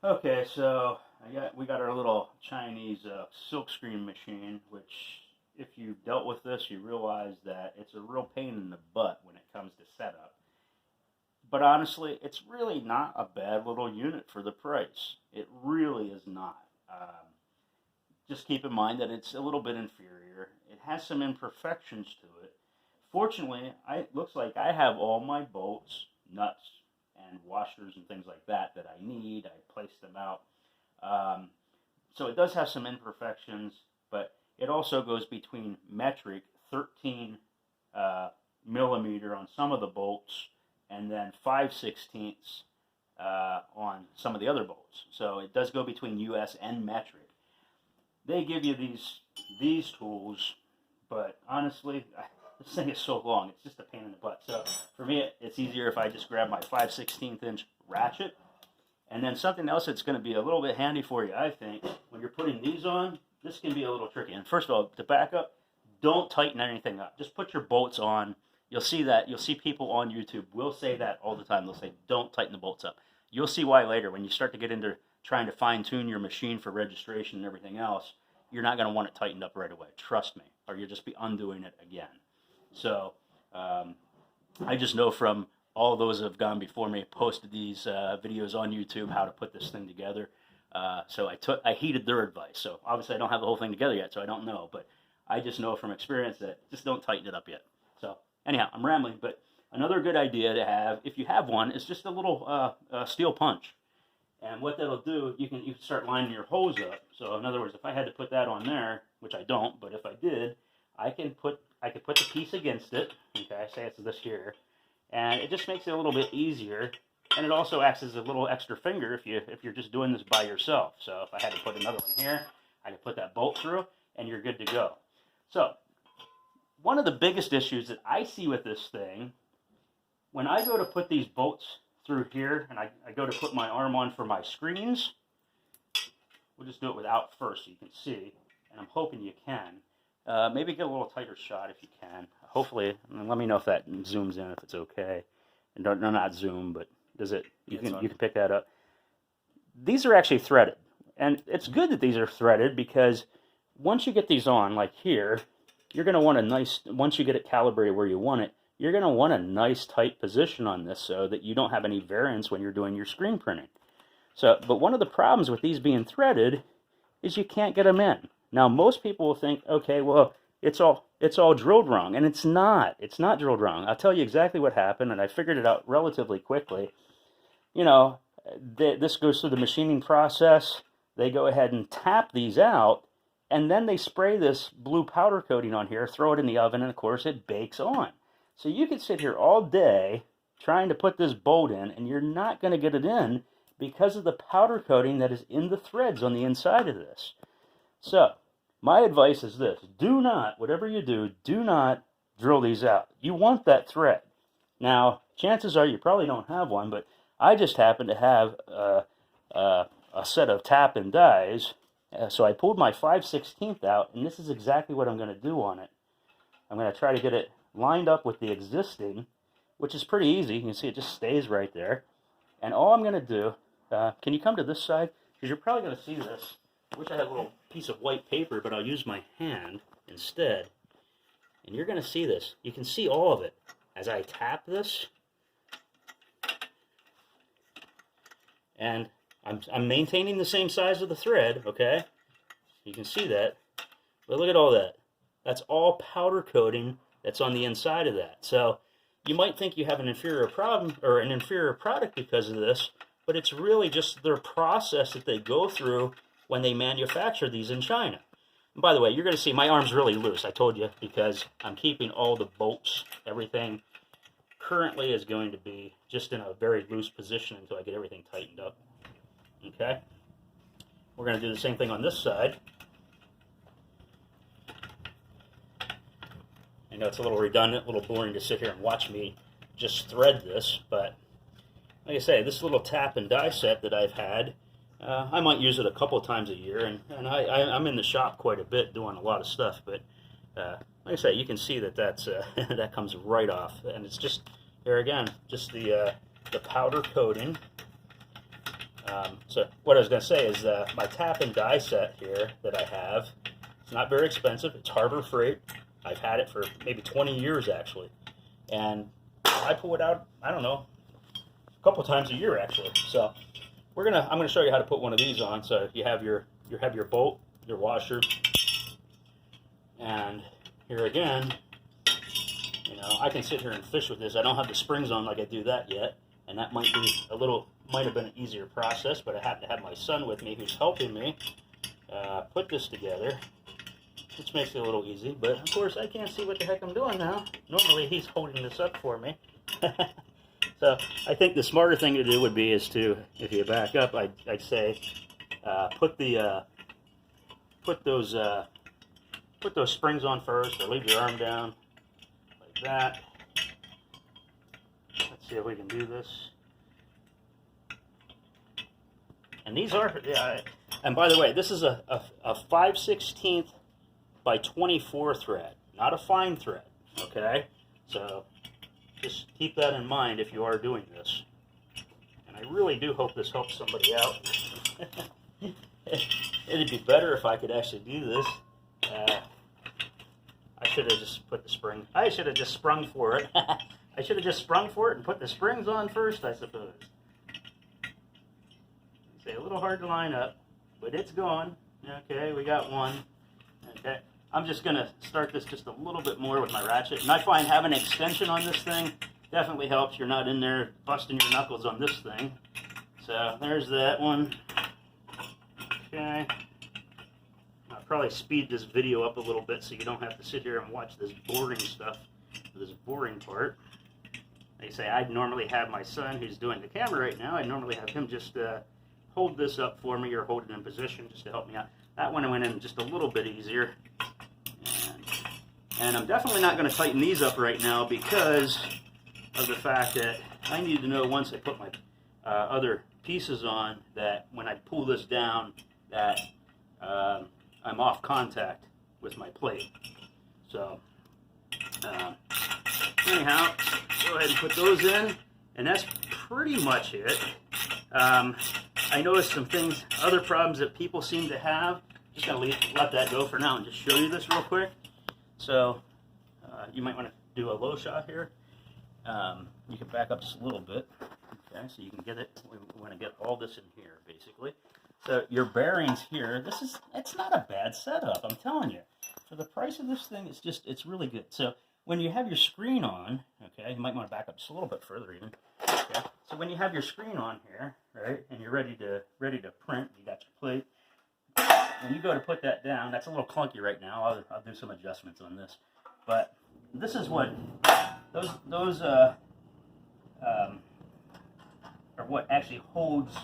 Okay, so we got our little Chinese silkscreen machine, which if you've dealt with this, you realize that it's a real pain in the butt when it comes to setup. But honestly, it's really not a bad little unit for the price. It really is not. Just keep in mind that it's a little bit inferior. It has some imperfections to it. Fortunately, it looks like I have all my bolts, nuts, and washers and things like that I need. I placed them out. Um, so it does have some imperfections, but it also goes between metric 13 millimeter on some of the bolts, and then 5/16 on some of the other bolts. So it does go between US and metric. They give you these tools, but honestly, this thing is so long, it's just a pain in the butt. So for me, it's easier if I just grab my 5/16 inch ratchet. And then something else that's going to be a little bit handy for you, I think, when you're putting these on, this can be a little tricky. And first of all, to back up, don't tighten anything up. Just put your bolts on. You'll see people on YouTube will say that all the time. They'll say, don't tighten the bolts up. You'll see why later. When you start to get into trying to fine-tune your machine for registration and everything else, you're not going to want it tightened up right away. Trust me, or you'll just be undoing it again. So I just know from all those that have gone before me posted these videos on YouTube how to put this thing together. So I heeded their advice. So obviously I don't have the whole thing together yet, so I don't know. But I just know from experience that just don't tighten it up yet. So anyhow, I'm rambling. But another good idea to have, if you have one, is just a little steel punch. And what that'll do, you can start lining your hose up. So in other words, if I had to put that on there, which I don't, but if I did, I could put the piece against it. Okay, say it's this here, and it just makes it a little bit easier. And it also acts as a little extra finger if you're just doing this by yourself. So if I had to put another one here, I could put that bolt through, and you're good to go. So one of the biggest issues that I see with this thing, when I go to put these bolts through here, and I go to put my arm on for my screens, we'll just do it without first so you can see, and I'm hoping you can. Maybe get a little tighter shot if you can. Hopefully, and let me know if that zooms in, if it's okay. And don't not zoom, but does it? You can pick that up. These are actually threaded, and it's good that these are threaded because once you get these on, like here, you're going to want a nice. Once you get it calibrated where you want it, you're going to want a nice tight position on this so that you don't have any variance when you're doing your screen printing. So, but one of the problems with these being threaded is you can't get them in. Now, most people will think, okay, well, it's all drilled wrong, and it's not. It's not drilled wrong. I'll tell you exactly what happened, and I figured it out relatively quickly. You know, this goes through the machining process. They go ahead and tap these out, and then they spray this blue powder coating on here, throw it in the oven, and of course it bakes on. So you could sit here all day trying to put this bolt in, and you're not going to get it in because of the powder coating that is in the threads on the inside of this. So my advice is this: do not, whatever you do not drill these out. You want that thread. Now, chances are you probably don't have one, but I just happen to have a set of tap and dies. So I pulled my 5/16 out, and this is exactly what I'm going to do on it. I'm going to try to get it lined up with the existing, which is pretty easy. You can see it just stays right there. And all I'm going to do, can you come to this side? Because you're probably going to see this. I wish I had a little piece of white paper, but I'll use my hand instead. And you're going to see this. You can see all of it. As I tap this, and I'm maintaining the same size of the thread, okay? You can see that. But look at all that. That's all powder coating that's on the inside of that. So you might think you have an inferior problem or an inferior product because of this, but it's really just their process that they go through when they manufacture these in China. And by the way, you're going to see my arm's really loose, I told you, because I'm keeping all the bolts. Everything currently is going to be just in a very loose position until I get everything tightened up. Okay? We're going to do the same thing on this side. I know it's a little redundant, a little boring to sit here and watch me just thread this, but like I say, this little tap and die set that I've had, I might use it a couple of times a year, and I'm in the shop quite a bit doing a lot of stuff, but like I say, you can see that that comes right off, and it's just, there again, just the powder coating So what I was going to say is my tap and die set here that I have, it's not very expensive. It's Harbor Freight. I've had it for maybe 20 years actually. And I pull it out, I don't know, a couple times a year actually. So I'm gonna show you how to put one of these on. So you have your bolt, your washer, and here again, you know, I can sit here and fish with this. I don't have the springs on like I do that yet, and that might have been an easier process, but I happen to have my son with me who's helping me put this together, which makes it a little easy. But of course, I can't see what the heck I'm doing now. Normally, he's holding this up for me. So I think the smarter thing to do would be is to, if you back up, I'd say put those springs on first, or leave your arm down like that. Let's see if we can do this. And these are, and by the way, this is a 5/16 by 24 thread, not a fine thread. Okay, so just keep that in mind if you are doing this. And I really do hope this helps somebody out. It'd be better if I could actually do this. I should have just put the spring. I should have just sprung for it. I should have just sprung for it and put the springs on first, I suppose. It's a little hard to line up, but it's going. Okay, we got one. Okay, I'm just going to start this just a little bit more with my ratchet. And I find having an extension on this thing definitely helps. You're not in there busting your knuckles on this thing. So there's that one. Okay. I'll probably speed this video up a little bit so you don't have to sit here and watch this boring stuff, this boring part. They say I'd normally have my son who's doing the camera right now, I'd normally have him just hold this up for me or hold it in position just to help me out. That one went in just a little bit easier. And I'm definitely not going to tighten these up right now because of the fact that I need to know once I put my other pieces on that when I pull this down that I'm off contact with my plate. So anyhow, go ahead and put those in, and that's pretty much it. I noticed some things, other problems that people seem to have. Just going to let that go for now and just show you this real quick. So you might want to do a low shot here. You can back up just a little bit, okay, so you can get it. We want to get all this in here, basically. So your bearings here, it's not a bad setup, I'm telling you. For the price of this thing, it's really good. So when you have your screen on, okay, you might want to back up just a little bit further even. Okay. So when you have your screen on here, right, and you're ready to print, you got your plate. When you go to put that down, that's a little clunky right now. I'll do some adjustments on this, but this is what those are what actually holds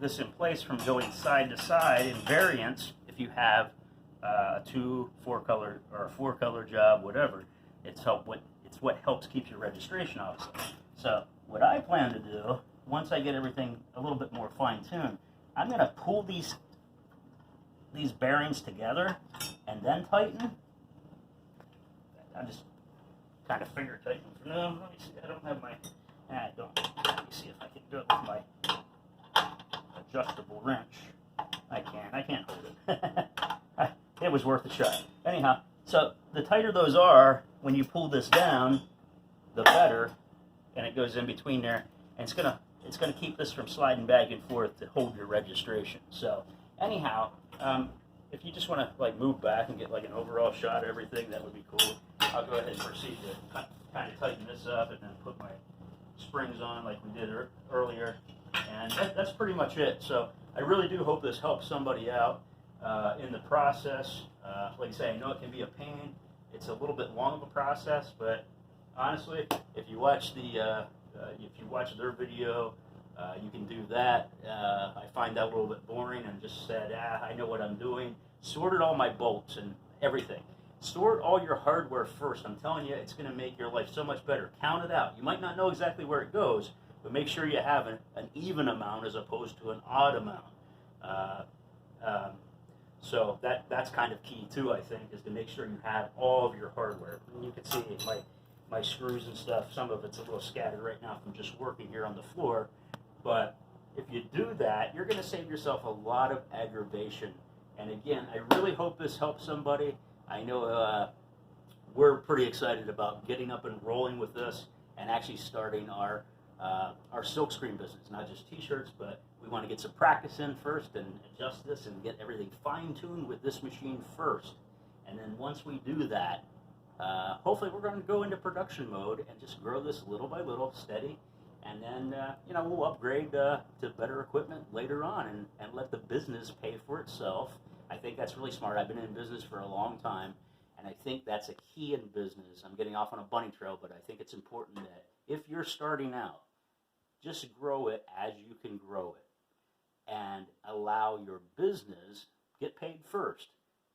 this in place from going side to side in variance. If you have a 4-color or a 4-color job, whatever, it's what helps keep your registration, obviously. So what I plan to do once I get everything a little bit more fine-tuned, I'm going to pull these bearings together and then tighten. I'm just kind of finger tighten for now. Let me see. I don't have my. I don't. Let me see if I can do it with my adjustable wrench. I can't hold it. It was worth a shot. Anyhow, so the tighter those are, when you pull this down, the better, and it goes in between there, and it's gonna keep this from sliding back and forth to hold your registration. So anyhow, if you just want to like move back and get like an overall shot of everything, that would be cool. I'll go ahead and proceed to kind of tighten this up and then put my springs on like we did earlier, and that's pretty much it. So I really do hope this helps somebody out in the process. Like I say, I know it can be a pain. It's a little bit long of a process, but honestly, if you watch their video, you can do that. I find that a little bit boring and just said, I know what I'm doing. Sorted all my bolts and everything. Sort all your hardware first. I'm telling you, it's going to make your life so much better. Count it out. You might not know exactly where it goes, but make sure you have an even amount as opposed to an odd amount. So that's kind of key too, I think, is to make sure you have all of your hardware. And you can see my screws and stuff, some of it's a little scattered right now from just working here on the floor, but if you do that, you're going to save yourself a lot of aggravation. And again, I really hope this helps somebody. I know we're pretty excited about getting up and rolling with this and actually starting our silkscreen business. Not just t-shirts, but we want to get some practice in first and adjust this and get everything fine-tuned with this machine first. And then once we do that, hopefully we're going to go into production mode and just grow this little by little, steady. And then, we'll upgrade to better equipment later on and let the business pay for itself. I think that's really smart. I've been in business for a long time, and I think that's a key in business. I'm getting off on a bunny trail, but I think it's important that if you're starting out, just grow it as you can grow it and allow your business get paid first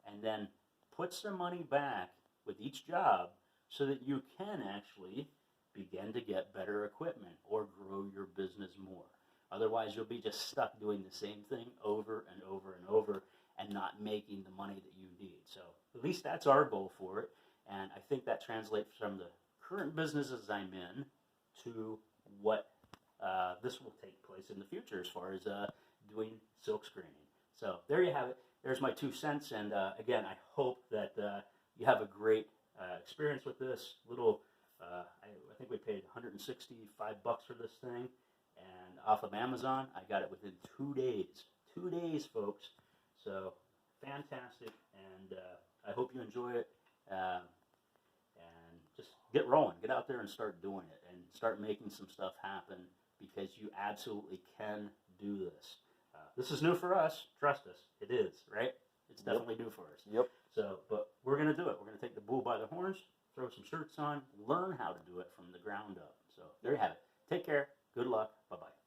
and then put some money back with each job so that you can actually begin to get better equipment or grow your business more. Otherwise, you'll be just stuck doing the same thing over and over and over and not making the money that you need. So at least that's our goal for it. And I think that translates from the current businesses I'm in to what this will take place in the future as far as doing silk screening. So there you have it. There's my 2 cents. And again, I hope that you have a great experience with this little. I think we paid $165 for this thing, and off of Amazon, I got it within 2 days. 2 days, folks. So fantastic, and I hope you enjoy it. And just get rolling, get out there and start doing it, and start making some stuff happen because you absolutely can do this. This is new for us. Trust us, it is, right? It's definitely new for us. Yep. So, but we're going to do it. We're going to take the bull by the horns, throw some shirts on, learn how to do it from the ground up. So there you have it. Take care. Good luck. Bye-bye.